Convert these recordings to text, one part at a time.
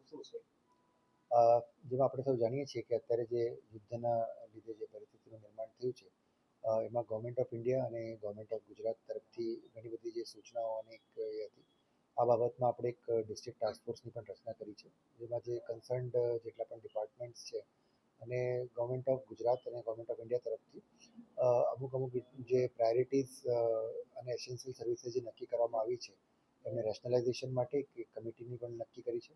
શું છે? જેમાં આપણે સૌ જાણીએ છીએ કે અત્યારે જે યુદ્ધના લીધે જે પરિસ્થિતિનું નિર્માણ થયું છે, એમાં ગવર્મેન્ટ ઓફ ઇન્ડિયા અને ગવર્મેન્ટ ઓફ ગુજરાત તરફથી ઘણી બધી જે સૂચનાઓ અને એક એ હતી. આ બાબતમાં આપણે એક ડિસ્ટ્રિક્ટ ટાસ્ક ફોર્સની પણ રચના કરી છે, જેમાં જે કન્સર્ન્ડ જેટલા પણ ડિપાર્ટમેન્ટ્સ છે અને ગવર્મેન્ટ ઓફ ગુજરાત અને ગવર્મેન્ટ ઓફ ઇન્ડિયા તરફથી અમુક જે પ્રાયોરિટીઝ અને એસેન્શિયલ સર્વિસીસ જે નક્કી કરવામાં આવી છે એમને રેશનલાઇઝેશન માટે એક કમિટીની પણ નક્કી કરી છે.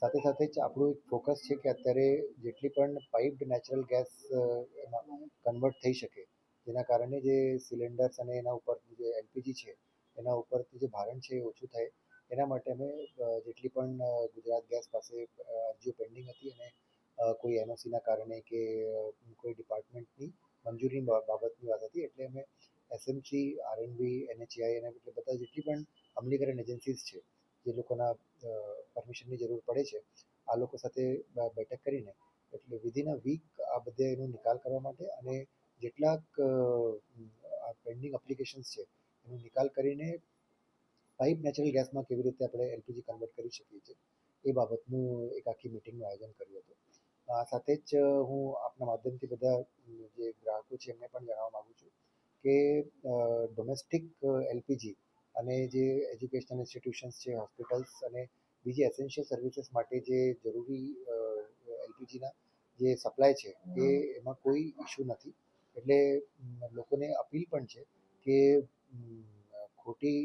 સાથે સાથે જ આપણું એક ફોકસ છે કે અત્યારે જેટલી પણ પાઇપ્ડ નેચરલ ગેસ એમાં કન્વર્ટ થઈ શકે, જેના કારણે જે સિલિન્ડર્સ અને એના ઉપર જે એલપીજી છે એના ઉપરથી જે ભારણ છે એ ઓછું થાય, એના માટે અમે જેટલી પણ ગુજરાત ગેસ પાસે અરજીઓ પેન્ડિંગ હતી અને કોઈ એનઓસીના કારણે કે કોઈ ડિપાર્ટમેન્ટની મંજૂરી બાબતની વાત હતી, એટલે અમે એસએમસી, આરએનબી, એનએચએઆઈ અને એટલે બધા જેટલી પણ અમલીકરણ એજન્સીસ છે જે લોકોના પરમિશનની જરૂર પડે છે, આ લોકો સાથે બેઠક કરીને એટલે વિધિન અ વીક આ બધે એનો નિકાલ કરવા માટે અને જેટલાક પેન્ડિંગ એપ્લિકેશન્સ છે એનો નિકાલ કરીને પાઇપ નેચરલ ગેસમાં કેવી રીતે આપણે એલપીજી કન્વર્ટ કરી શકીએ છીએ એ બાબતનું એક આખી મિટિંગનું આયોજન કર્યું હતું. આ સાથે જ હું આપના માધ્યમથી બધા જે ગ્રાહકો છે એમને પણ જણાવવા માગું છું કે ડોમેસ્ટિક એલપીજી અને જે એજ્યુકેશનલ ઇન્સ્ટિટ્યુશન્સ છે, હોસ્પિટલ્સ અને બીજી એસેન્શિયલ સર્વિસીસ માટે જે જરૂરી એલપીજીના જે સપ્લાય છે એ એમાં કોઈ ઇસ્યુ નથી. એટલે લોકોને અપીલ પણ છે કે ખોટી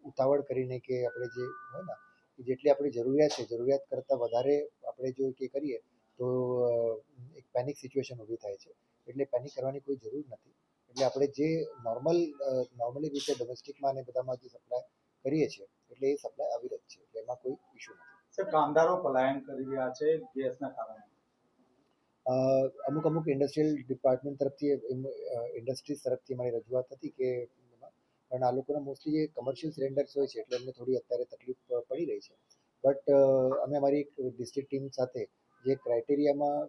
ઉતાવળ કરીને કે આપણે જે હોય ને કે જેટલી આપણી જરૂરિયાત છે જરૂરિયાત કરતાં વધારે આપણે જો કે કરીએ તો એક પેનિક સિચ્યુએશન ઊભી થાય છે. એટલે પેનિક કરવાની કોઈ જરૂર નથી. એટલે આપણે જે નોર્મલી રીતે ડોમેસ્ટિકમાં અને બધામાં જે સપ્લાય કરીએ છીએ એટલે એ સપ્લાય અવિરત છે, એટલે એમાં કોઈ ઇસ્યુ નથી. સર, કામદારો પલાયન કરી રહ્યા છે ગેસના કારણે. અમુક ઇન્ડસ્ટ્રીયલ ડિપાર્ટમેન્ટ તરફથી ઇન્ડસ્ટ્રીઝ તરફથી અમારી રજૂઆત હતી કે પણ આ લોકોના મોસ્ટલી જે કમર્શિયલ સિલિન્ડર્સ હોય છે એટલે એમને થોડી અત્યારે તકલીફ પડી રહી છે. બટ અમે અમારી એક ડિસ્ટ્રિક્ટ ટીમ સાથે જે ક્રાઇટેરિયામાં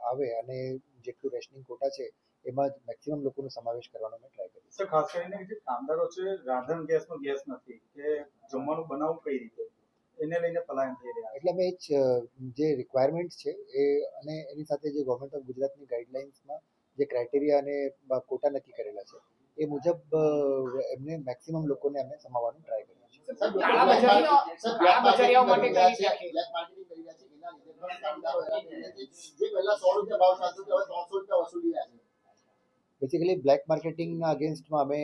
આવે અને જેટલું રેશનિંગ કોટા છે એમાં જ મેક્સિમમ લોકોનો સમાવેશ કરવાનો અમે ટ્રાય કરીએ. સર, ખાસ કરીને જે કામદારો છે રાંધણ ગેસનો ગેસ નથી કે જમવાનું બનાવવું કઈ રીતે, એને લઈને પલાયન થઈ રહ્યા એટલે અમે જે રિક્વાયરમેન્ટ છે એ અને એની સાથે જે ગવર્મેન્ટ ઓફ ગુજરાતની ગાઈડલાઇન્સમાં જે ક્રાઇટેરિયા અને કોટા નક્કી કરેલા છે એ મુજબ એમને મેક્સિમમ લોકોને અમે સમાવવાનું ટ્રાય કરીએ છીએ. બેસિકલી બ્લેક માર્કેટિંગના અગેન્સ્ટમાં અમે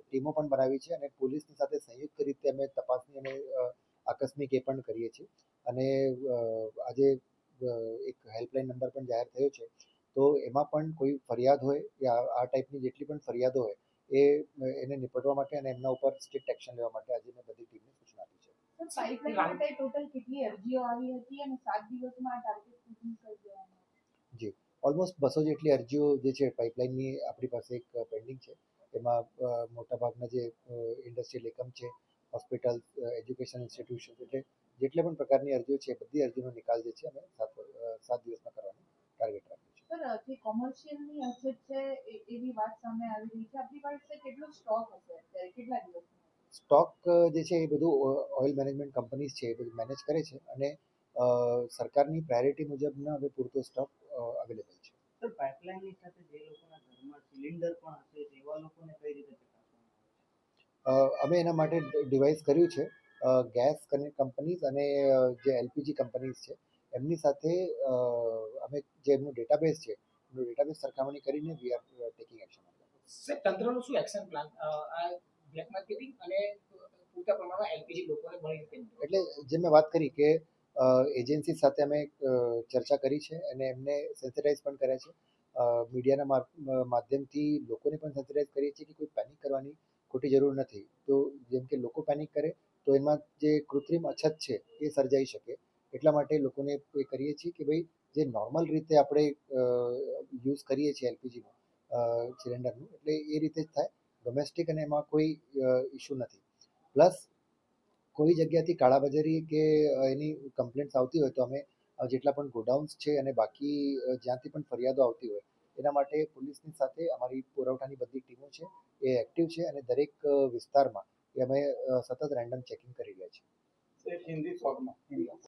ટીમો પણ બનાવી છે અને પોલીસની સાથે સંયુક્ત રીતે અમે તપાસની અને આકસ્મિક એ પણ કરીએ છીએ. અને આજે એક હેલ્પલાઇન નંબર પણ જાહેર થયો છે, તો એમાં પણ કોઈ ફરિયાદ હોય કે આ ટાઈપની જેટલી પણ ફરિયાદો હોય એને નિપટવા માટે અને એમના ઉપર સ્ટ્રિક્ટ એક્શન લેવા માટે આજે મેં બધી ટીમને સૂચના આપી છે. પાઇપલાઇન માટે ટોટલ કેટલી અરજીઓ આવી હતી અને 7 દિવસમાં આ ટાર્ગેટ પૂર્ણ કરી દેવામાં આવ્યું? જી, ઓલમોસ્ટ 200 જેટલી અરજીઓ જે છે પાઇપલાઇનની આપણી પાસે એક પેન્ડિંગ છે. એમાં મોટાભાગના જે ઇન્ડસ્ટ્રીયલ એકમ છે, હોસ્પિટલ, એજ્યુકેશન ઇન્સ્ટિટ્યુશન, એટલે જેટલા પણ પ્રકારની અરજીઓ છે બધી અરજીનો નિકાલ જે છે અમે 7 દિવસમાં કરવાનું ટાર્ગેટ રાખ્યું છે. સર, જે કોમર્શિયલની અછત છે એવી વાત સામે આવી રહી છે. આપણી પાસે કેટલો સ્ટોક હશે અત્યારે, કેટલા દિવસનો? સ્ટોક જે છે એ બધું ઓઇલ મેનેજમેન્ટ કંપનીઝ છે એ બધું મેનેજ કરે છે અને સરકારની પ્રાયોરિટી મુજબના હવે પૂરતો સ્ટોક અવેલેબલ છે. સર, પાઇપલાઇનની સાથે જે લોકોના ઘરમાં સિલિન્ડર પણ હશે તેવા લોકોને કઈ રીતે ચકાસવામાં આવે છે? અમે એના માટે ડિવાઇસ કર્યું છે. ગેસ કંપનીઝ અને જે એલપીજી કંપનીઝ છે એમની સાથે અમે જે એમનું ડેટાબેઝ છે એમનું ડેટાબેઝ સરખામણી કરીને we are taking action. Sir, તંત્રનું શું એક્શન પ્લાન આ બ્લેક માર્કેટિંગ અને પૂરતા પ્રમાણમાં એલપીજી લોકોને મળી શકે? એટલે જે મેં વાત કરી કે એજન્સી સાથે અમે ચર્ચા કરી છે અને એમને સેન્સિટાઇઝ પણ કર્યા છે. મીડિયાના માધ્યમથી લોકોને પણ સેન્સિટાઇઝ કરીએ છીએ કે કોઈ પેનિક કરવાની ખોટી જરૂર નથી. તો જેમ કે લોકો પેનિક કરે તો એમાં જે કૃત્રિમ અછત છે એ સર્જાઈ શકે, એટલા માટે લોકોને એ કરીએ છીએ કે ભાઈ જે નોર્મલ રીતે આપણે યુઝ કરીએ છીએ એલપીજીનું સિલિન્ડરનું એટલે એ રીતે જ થાય ડોમેસ્ટિક અને એમાં કોઈ ઇસ્યુ નથી. પ્લસ કોઈ જગ્યાથી કાળાબજારી કે એની કમ્પ્લેન્ટ્સ આવતી હોય તો અમે જેટલા પણ ગોડાઉન્સ છે અને બાકી જ્યાંથી પણ ફરિયાદો આવતી હોય એના માટે પોલીસની સાથે અમારી પુરવઠાની બધી ટીમો છે એ એક્ટિવ છે અને દરેક વિસ્તારમાં એ અમે સતત રેન્ડમ ચેકિંગ કરી રહ્યા છીએ. હિન્દી શોર્ટમાં